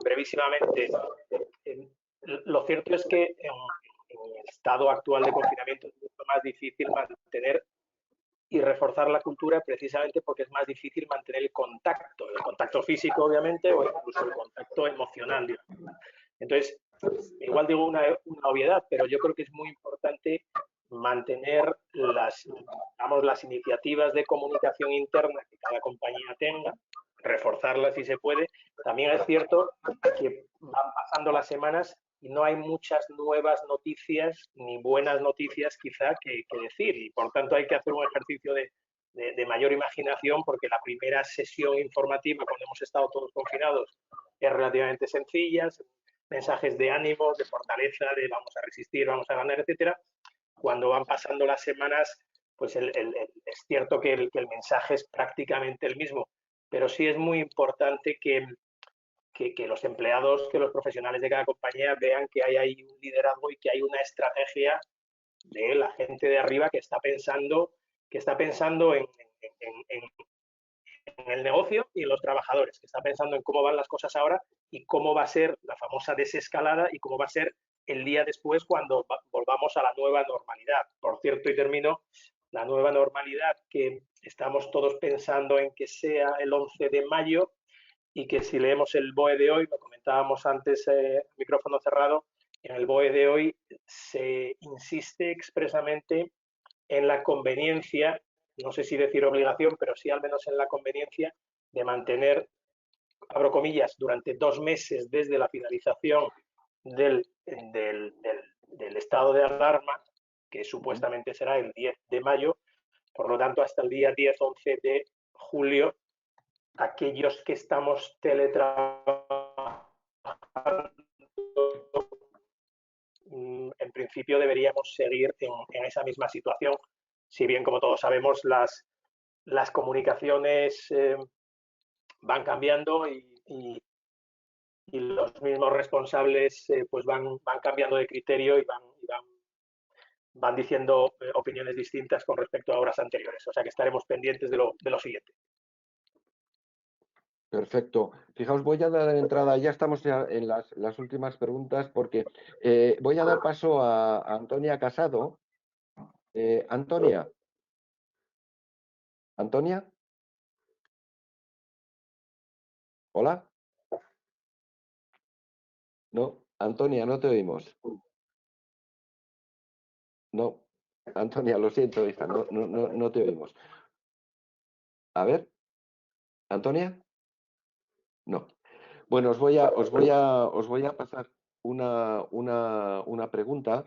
brevísimamente, lo cierto es que en el estado actual de confinamiento es mucho más difícil mantener y reforzar la cultura precisamente porque es más difícil mantener el contacto físico, obviamente, o incluso el contacto emocional, digamos. Entonces, igual digo una obviedad, pero yo creo que es muy importante mantener las iniciativas de comunicación interna que cada compañía tenga, reforzarlas si se puede. También es cierto que van pasando las semanas y no hay muchas nuevas noticias ni buenas noticias quizá que decir, y por tanto hay que hacer un ejercicio de mayor imaginación, porque la primera sesión informativa cuando hemos estado todos confinados es relativamente sencilla, mensajes de ánimo, de fortaleza, de vamos a resistir, vamos a ganar, etcétera. Cuando van pasando las semanas, pues es cierto que el mensaje es prácticamente el mismo, pero sí es muy importante que los empleados, que los profesionales de cada compañía vean que hay ahí un liderazgo y que hay una estrategia de la gente de arriba que está pensando en el negocio y en los trabajadores, que está pensando en cómo van las cosas ahora y cómo va a ser la famosa desescalada y cómo va a ser el día después cuando volvamos a la nueva normalidad. Por cierto, y termino, la nueva normalidad que estamos todos pensando en que sea el 11 de mayo y que si leemos el BOE de hoy, lo comentábamos antes, micrófono cerrado, en el BOE de hoy se insiste expresamente en la conveniencia, no sé si decir obligación, pero sí al menos en la conveniencia de mantener, abro comillas, durante 2 meses desde la finalización del estado de alarma, que supuestamente será el 10 de mayo, por lo tanto hasta el día 10-11 de julio, aquellos que estamos teletrabajando, en principio deberíamos seguir en esa misma situación, si bien, como todos sabemos, las comunicaciones van cambiando y los mismos responsables pues van cambiando de criterio y van diciendo opiniones distintas con respecto a horas anteriores. O sea que estaremos pendientes de lo siguiente. Perfecto. Fijaos, voy a dar entrada, ya estamos ya en las últimas preguntas, porque voy a dar paso a Antonia Casado. Antonia. ¿Antonia? ¿Hola? No, Antonia, no te oímos. No, Antonia, lo siento, hija, no te oímos. A ver, Antonia. No. Bueno, os voy a pasar una pregunta.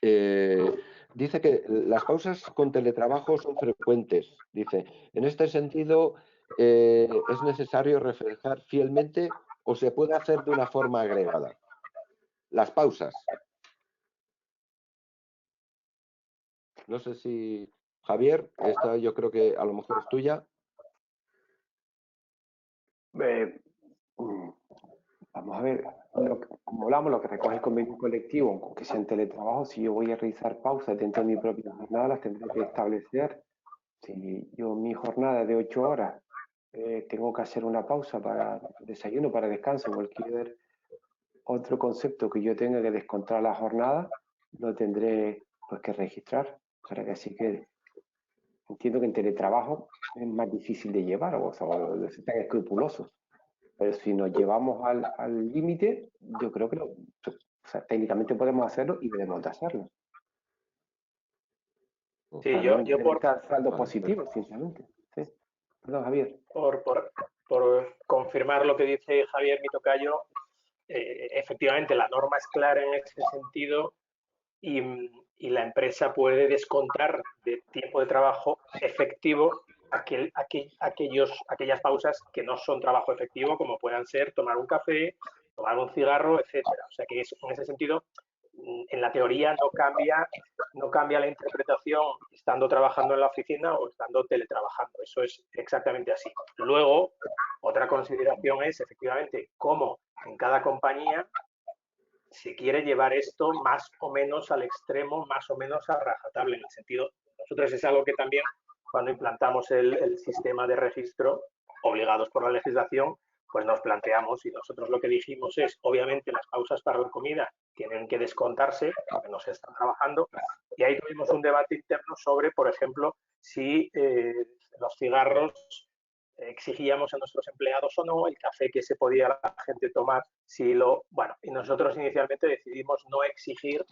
Dice que las pausas con teletrabajo son frecuentes. Dice, en este sentido, ¿es necesario reflejar fielmente o se puede hacer de una forma agregada? Las pausas. No sé si, Javier, esta yo creo que a lo mejor es tuya. Vamos a ver, como hablamos, lo que recoge el convenio colectivo, aunque sea en teletrabajo, si yo voy a realizar pausas dentro de mi propia jornada, las tendré que establecer. Si yo mi jornada de 8 horas tengo que hacer una pausa para desayuno, para descanso, cualquier otro concepto que yo tenga que descontar la jornada, lo tendré pues que registrar, para que así quede. Entiendo que en teletrabajo es más difícil de llevar, o sea, están escrupulosos. Pero si nos llevamos al límite, yo creo que o sea, técnicamente podemos hacerlo y debemos de hacerlo. Sí, Debe por estar saldo positivo, sinceramente. Sí. Perdón, Javier. Por confirmar lo que dice Javier, mi tocayo, efectivamente la norma es clara en ese sentido y la empresa puede descontar de tiempo de trabajo efectivo aquellas pausas que no son trabajo efectivo, como puedan ser tomar un café, tomar un cigarro, etcétera. O sea que en ese sentido en la teoría no cambia la interpretación estando trabajando en la oficina o estando teletrabajando. Eso es exactamente así. Luego, otra consideración es efectivamente cómo en cada compañía se quiere llevar esto más o menos al extremo, más o menos a rajatabla, en el sentido, nosotros es algo que también cuando implantamos el sistema de registro, obligados por la legislación, pues nos planteamos, y nosotros lo que dijimos es, obviamente las pausas para la comida tienen que descontarse, porque no se están trabajando, y ahí tuvimos un debate interno sobre, por ejemplo, si los cigarros exigíamos a nuestros empleados o no, el café que se podía la gente tomar, si lo, bueno, y nosotros inicialmente decidimos no exigir,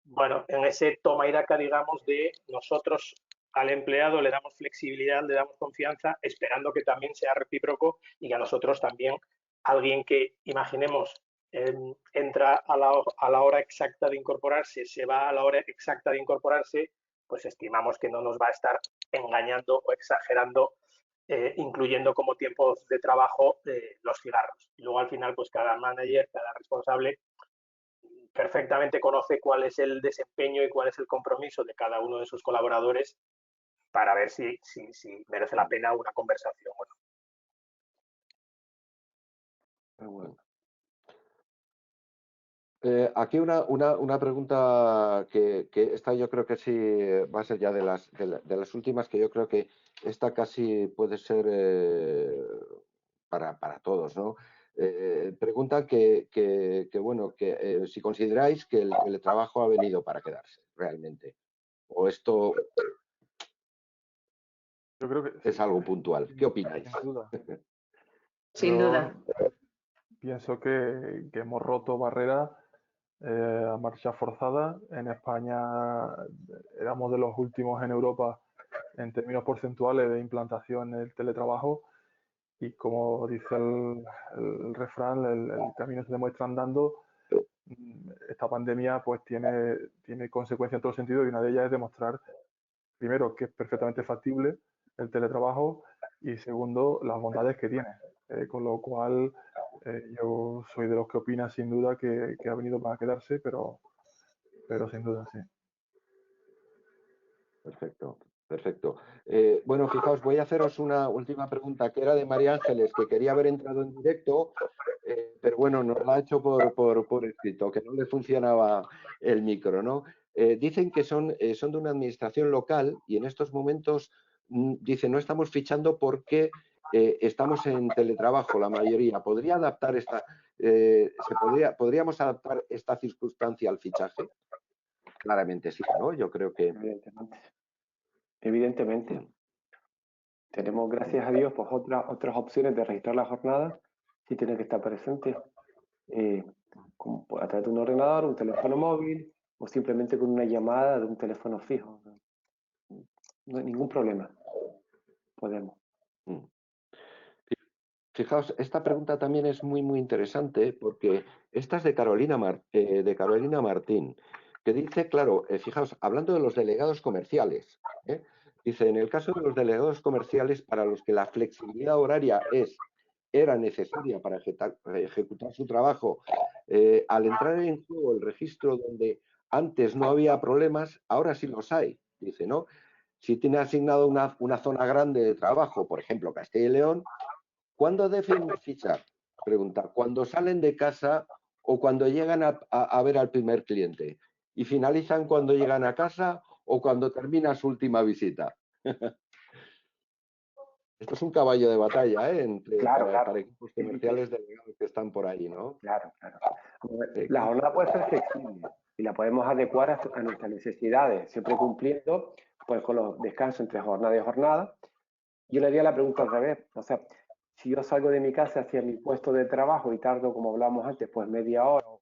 bueno, en ese toma y daca, digamos, de nosotros al empleado le damos flexibilidad, le damos confianza, esperando que también sea recíproco y que a nosotros también alguien que, imaginemos, entra a la hora exacta de incorporarse, se va a la hora exacta de incorporarse, pues estimamos que no nos va a estar engañando o exagerando, incluyendo como tiempos de trabajo los cigarros. Y luego al final, pues cada manager, cada responsable perfectamente conoce cuál es el desempeño y cuál es el compromiso de cada uno de sus colaboradores para ver si merece la pena una conversación o no. Muy bueno. Aquí una pregunta que esta yo creo que sí va a ser ya de las últimas, que yo creo que esta casi puede ser para todos, ¿no? Pregunta bueno, que si consideráis que el teletrabajo ha venido para quedarse realmente, o esto Yo creo que es algo puntual. ¿Qué opináis? sin duda. Sin duda. Pienso que hemos roto barreras a marcha forzada. En España éramos de los últimos en Europa en términos porcentuales de implantación del teletrabajo y como dice el refrán, el camino se demuestra andando. Esta pandemia pues tiene consecuencias en todo sentido y una de ellas es demostrar, primero, que es perfectamente factible el teletrabajo y segundo, las bondades que tiene. Con lo cual, yo soy de los que opinan sin duda que ha venido para quedarse, pero sin duda, sí. Perfecto, perfecto. Bueno, fijaos, voy a haceros una última pregunta que era de María Ángeles, que quería haber entrado en directo, pero bueno, nos la ha hecho por escrito, que no le funcionaba el micro, ¿no? Dicen que son de una administración local y en estos momentos, dice, no estamos fichando porque estamos en teletrabajo, la mayoría. ¿Podría adaptar podríamos adaptar esta circunstancia al fichaje? Claramente sí, ¿no? Yo creo que... Evidentemente. Tenemos, gracias a Dios, pues otras opciones de registrar la jornada si tiene que estar presente a través de un ordenador, un teléfono móvil o simplemente con una llamada de un teléfono fijo. No hay ningún problema. Podemos. Fijaos, esta pregunta también es muy, muy interesante porque esta es de Carolina Martín, que dice, claro, fijaos, hablando de los delegados comerciales, dice, en el caso de los delegados comerciales para los que la flexibilidad horaria era necesaria para ejecutar su trabajo, al entrar en juego el registro donde antes no había problemas, ahora sí los hay, dice, ¿no? Si tiene asignado una zona grande de trabajo, por ejemplo, Castilla y León, ¿cuándo deben fichar? Pregunta. ¿Cuando salen de casa o cuando llegan a ver al primer cliente? ¿Y finalizan cuando llegan a casa o cuando termina su última visita? Esto es un caballo de batalla, para equipos comerciales delegados que están por ahí, ¿no? Claro. La jornada puede ser flexible y la podemos adecuar a nuestras necesidades, siempre cumpliendo pues, con los descansos entre jornada y jornada. Yo le haría la pregunta al revés. O sea, si yo salgo de mi casa hacia mi puesto de trabajo y tardo, como hablábamos antes, pues media hora o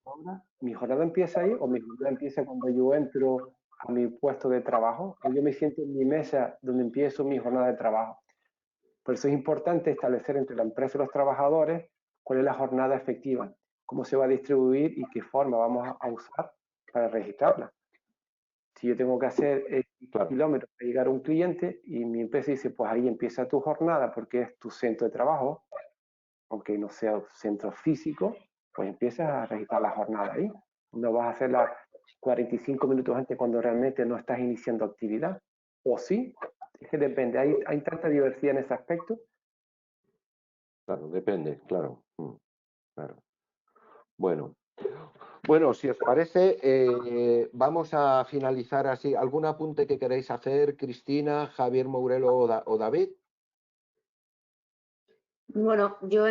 una hora, ¿mi jornada empieza ahí o mi jornada empieza cuando yo entro a mi puesto de trabajo? O yo me siento en mi mesa donde empiezo mi jornada de trabajo. Por eso es importante establecer entre la empresa y los trabajadores cuál es la jornada efectiva, cómo se va a distribuir y qué forma vamos a usar para registrarla. Si yo tengo que hacer kilómetros para llegar a un cliente y mi empresa dice, pues ahí empieza tu jornada porque es tu centro de trabajo, aunque no sea un centro físico, pues empiezas a registrar la jornada ahí. No vas a hacerla 45 minutos antes cuando realmente no estás iniciando actividad. O sí, es que depende. Hay tanta diversidad en ese aspecto. Claro, depende, claro. Claro. Bueno, si os parece, vamos a finalizar así. ¿Algún apunte que queréis hacer, Cristina, Javier Mourelo o David? Bueno, yo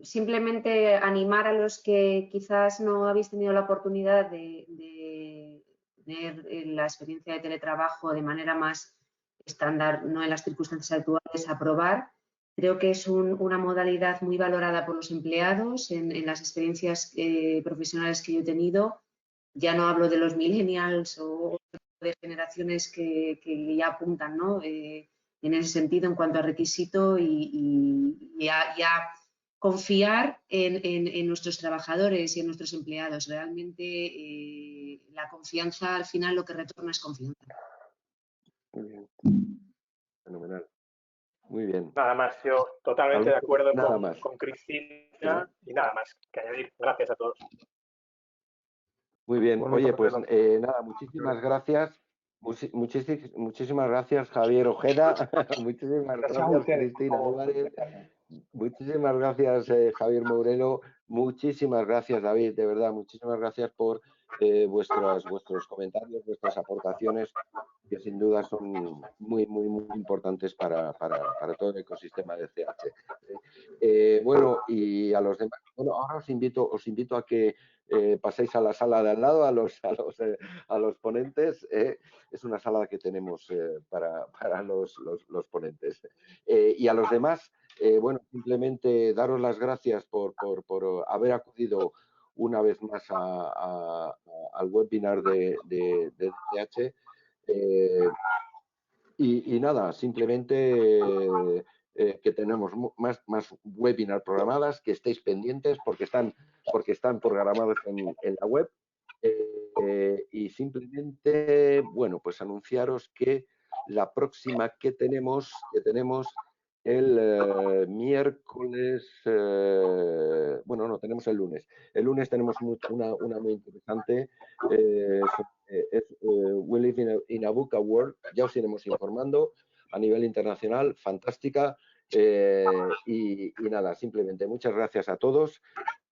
simplemente animar a los que quizás no habéis tenido la oportunidad de ver la experiencia de teletrabajo de manera más estándar, no en las circunstancias actuales, a probar. Creo que es una modalidad muy valorada por los empleados en las experiencias profesionales que yo he tenido. Ya no hablo de los millennials o de generaciones que ya apuntan, ¿no? En ese sentido, en cuanto a requisito y a confiar en nuestros trabajadores y en nuestros empleados. Realmente la confianza al final lo que retorna es confianza. Muy bien. Fenomenal. Muy bien. Nada más, yo totalmente de acuerdo con Cristina y nada más que añadir. Gracias a todos. Muy bien. Oye, pues nada, muchísimas gracias. Muchísimas gracias, Javier Ojeda. Muchísimas gracias, Cristina Álvarez. Muchísimas gracias, Javier Mourelo. Muchísimas gracias, David. De verdad, muchísimas gracias por vuestros comentarios, vuestras aportaciones, que sin duda son muy importantes para todo el ecosistema de CH. Bueno, y a los demás, bueno, ahora os invito a que paséis a la sala de al lado, a los ponentes. Es una sala que tenemos para los ponentes. Y a los demás, bueno, simplemente daros las gracias por haber acudido una vez más al webinar de DCH. Y nada, simplemente que tenemos más webinars programadas, que estéis pendientes porque están programados en la web. Y simplemente, bueno, pues anunciaros que la próxima que tenemos el miércoles, bueno, no, tenemos el lunes. El lunes tenemos una muy interesante, We Live in a VUCA World. Ya os iremos informando a nivel internacional, fantástica. Y nada, simplemente muchas gracias a todos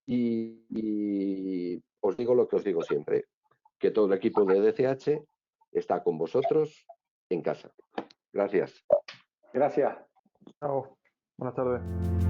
y os digo lo que os digo siempre, que todo el equipo de DCH está con vosotros en casa. Gracias. Gracias. Chao. Buenas tardes.